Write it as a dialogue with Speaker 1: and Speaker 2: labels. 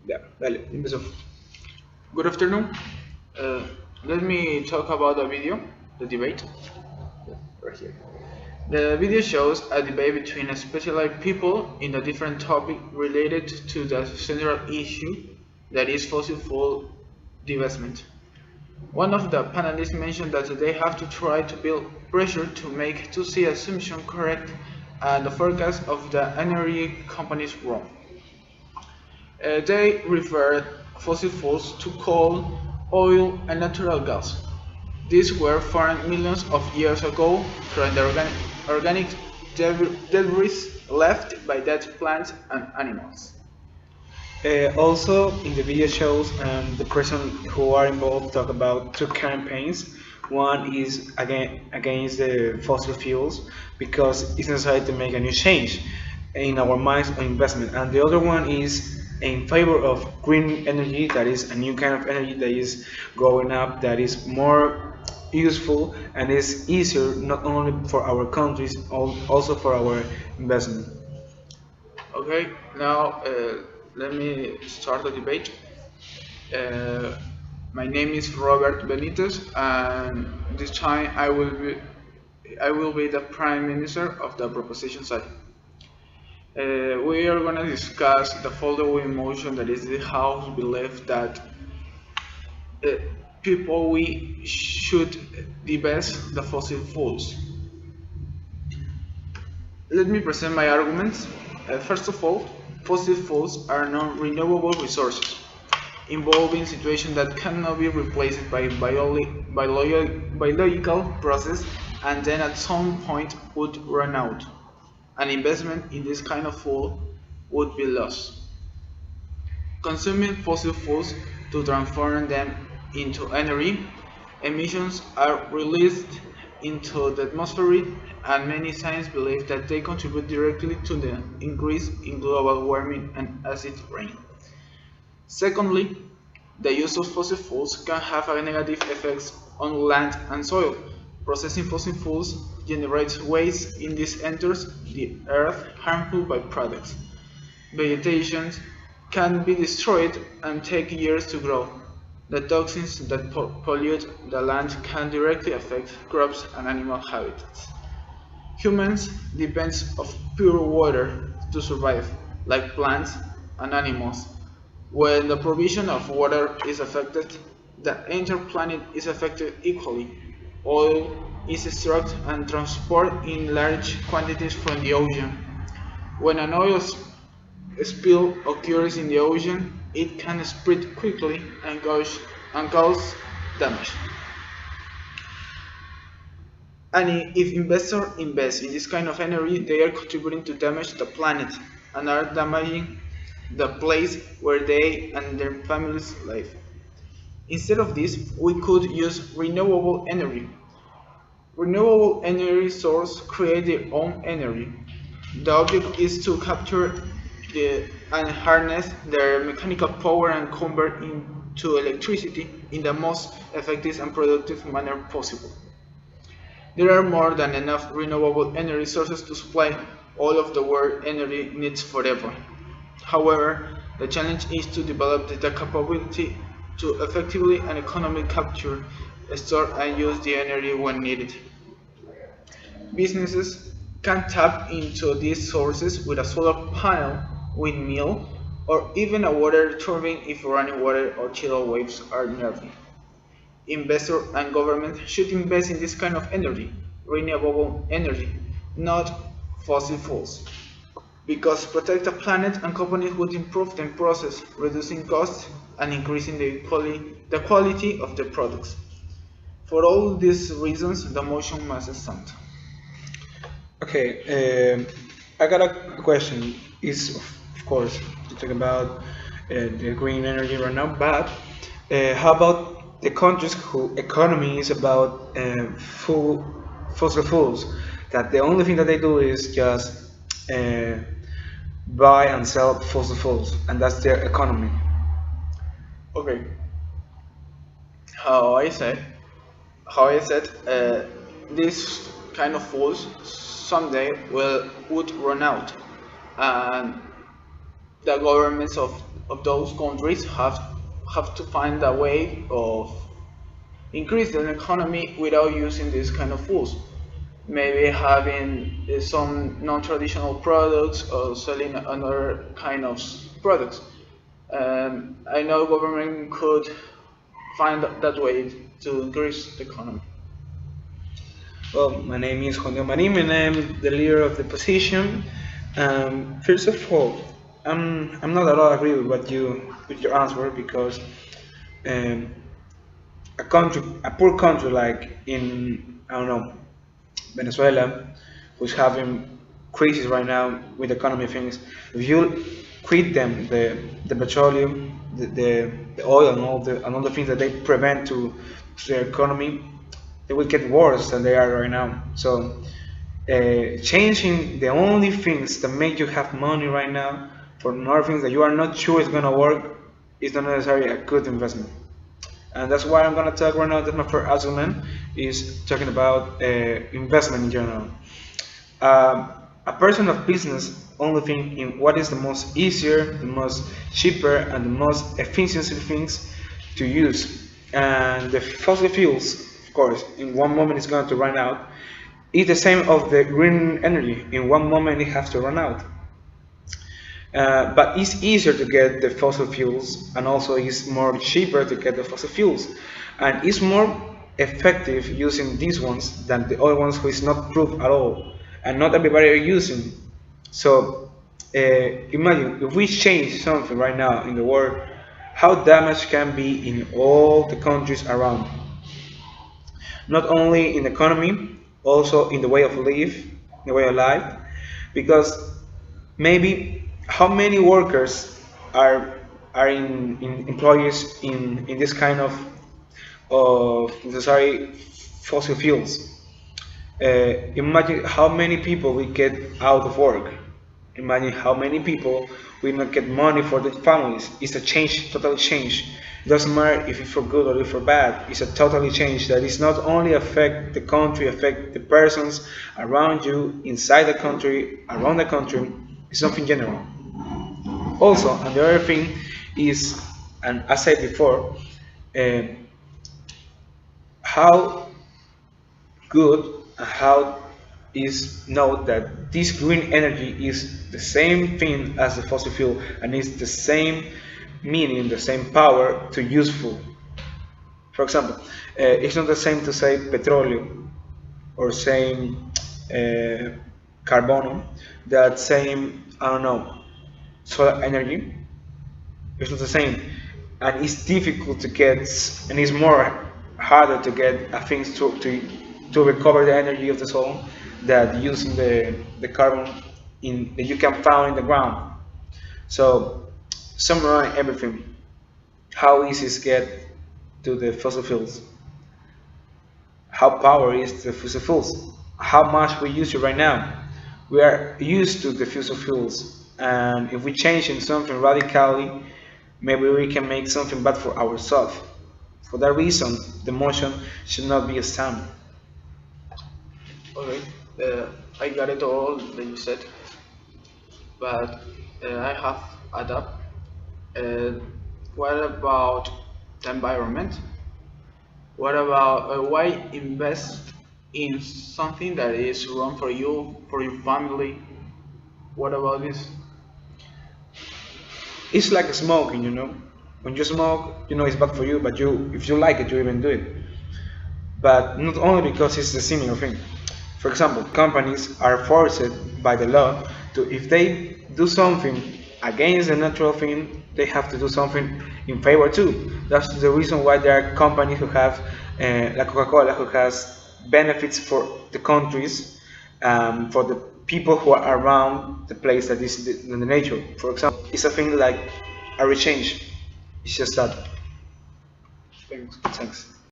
Speaker 1: Ya, dale, empezó.
Speaker 2: Good afternoon. Uh, Let me talk about the video, the debate. Right here. The video shows a debate between specialized people in a different topic related to the central issue that is fossil fuel divestment. One of the panelists mentioned that they have to try to build pressure to make 2C assumption correct and the forecast of the energy companies wrong. They referred fossil fuels to coal, oil, and natural gas. These were found millions of years ago from the organic debris left by dead plants and animals.
Speaker 1: Also, in the video shows, the person who are involved talk about two campaigns. One is against the fossil fuels because it's necessary to make a new change in our minds on investment, and the other one is in favor of green energy, that is a new kind of energy that is growing up, that is more useful and is easier not only for our countries, also for our investment.
Speaker 2: Okay, now let me start the debate. Uh, my name is Robert Benitez, and this time I will be the Prime Minister of the proposition side. We are going to discuss the following motion, that is the House believe that uh, people we should divest the fossil fuels. Let me present my arguments. First of all, fossil fuels are non-renewable resources involving situations that cannot be replaced by biological process and then at some point would run out. An investment in this kind of fuel would be lost. Consuming fossil fuels to transform them into energy, emissions are released into the atmosphere, and many scientists believe that they contribute directly to the increase in global warming and acid rain. Secondly, the use of fossil fuels can have a negative effects on land and soil. Processing fossil fuels generates waste in this enters the earth harmful byproducts. Vegetation can be destroyed and take years to grow. The toxins that pollute the land can directly affect crops and animal habitats. Humans depend on pure water to survive, like plants and animals. When the provision of water is affected, the entire planet is affected equally. Oil is extracted and transported in large quantities from the ocean. When an oil spill occurs in the ocean, it can spread quickly and cause damage. And if investors invest in this kind of energy, they are contributing to damage the planet and are damaging the place where they and their families live. Instead of this, we could use renewable energy. Renewable energy sources create their own energy. The object is to capture and harness their mechanical power and convert into electricity in the most effective and productive manner possible. There are more than enough renewable energy sources to supply all of the world energy needs forever. However, the challenge is to develop the capability to effectively and economically capture, store and use the energy when needed. Businesses can tap into these sources with a solar panel, windmill, or even a water turbine if running water or tidal waves are nearby. Investors and governments should invest in this kind of energy, renewable energy, not fossil fuels, because protect the planet and companies would improve the process, reducing costs and increasing the quality of the products. For all these reasons, the motion must stand.
Speaker 1: Okay, I got a question. Is of course to talk about the green energy right now, but how about the countries whose economy is about full fossil fuels? That the only thing that they do is just uh, buy and sell fossil fuels, and that's their economy.
Speaker 2: Okay, how I said, how I said, this kind of fools someday would run out, and the governments of those countries have to find a way of increase the economy without using this kind of foods. Maybe having some non-traditional products or selling another kind of products. I know government could find that way to increase the economy.
Speaker 1: Well, my name is Juan Diego Marim and I'm the leader of the position. First of all, I'm not at all agree with with your answer because um, a poor country like in I don't know Venezuela, who's having crisis right now with economy things. If you quit them the petroleum, the oil and all the things that they prevent to their economy, they will get worse than they are right now. So changing the only things that make you have money right now for other things that you are not sure is gonna work is not necessarily a good investment. And that's why I'm gonna talk right now. That my first argument is talking about investment in general. A person of business only think in what is the most easier, the most cheaper, and the most efficiency things to use. And the fossil fuels, of course, in one moment it's going to run out. It's the same of the green energy. In one moment it has to run out. But it's easier to get the fossil fuels, and also it's more cheaper to get the fossil fuels, and it's more effective using these ones than the other ones who is not proved at all, and not everybody are using. So imagine if we change something right now in the world, how damage can be in all the countries around, not only in the economy, also in the way of live, the way of life, because maybe how many workers are in employees in this kind of necessary fossil fuels. Imagine how many people will get out of work. Imagine how many people will not get money for their families. It's a change, totally change. It doesn't matter if it's for good or if for bad. It's a totally change that is not only affect the country, affect the persons around you, inside the country, around the country. It's something general. Also, and the other thing is, and as I said before, uh, how good and how is know that this green energy is the same thing as the fossil fuel and is the same meaning, the same power to useful. For example, it's not the same to say petroleum or saying carbono that saying I don't know solar energy. It's not the same, and it's difficult to get, and it's more harder to get things to recover the energy of the soil than using the carbon that you can find in the ground. So summarize everything. How easy is get to the fossil fuels? How power is the fossil fuels? How much we use it right now? We are used to the fossil fuels, and if we change in something radically, maybe we can make something bad for ourselves. For that reason, the motion should not be a stand.
Speaker 2: Okay, I got it all that you said, but I have adapt. Uh, what about the environment? What about why invest in something that is wrong for you, for your family? What about this?
Speaker 1: It's like smoking, you know. When you smoke, you know it's bad for you, but if you like it, you even do it. But not only because it's the similar thing. For example, companies are forced by the law to, if they do something against the natural thing, they have to do something in favor too. That's the reason why there are companies who have, like Coca-Cola, who has benefits for the countries, for the people who are around the place that is in the nature. For example, it's a thing like a rechange. It's just that.
Speaker 2: Thanks.
Speaker 1: Thanks.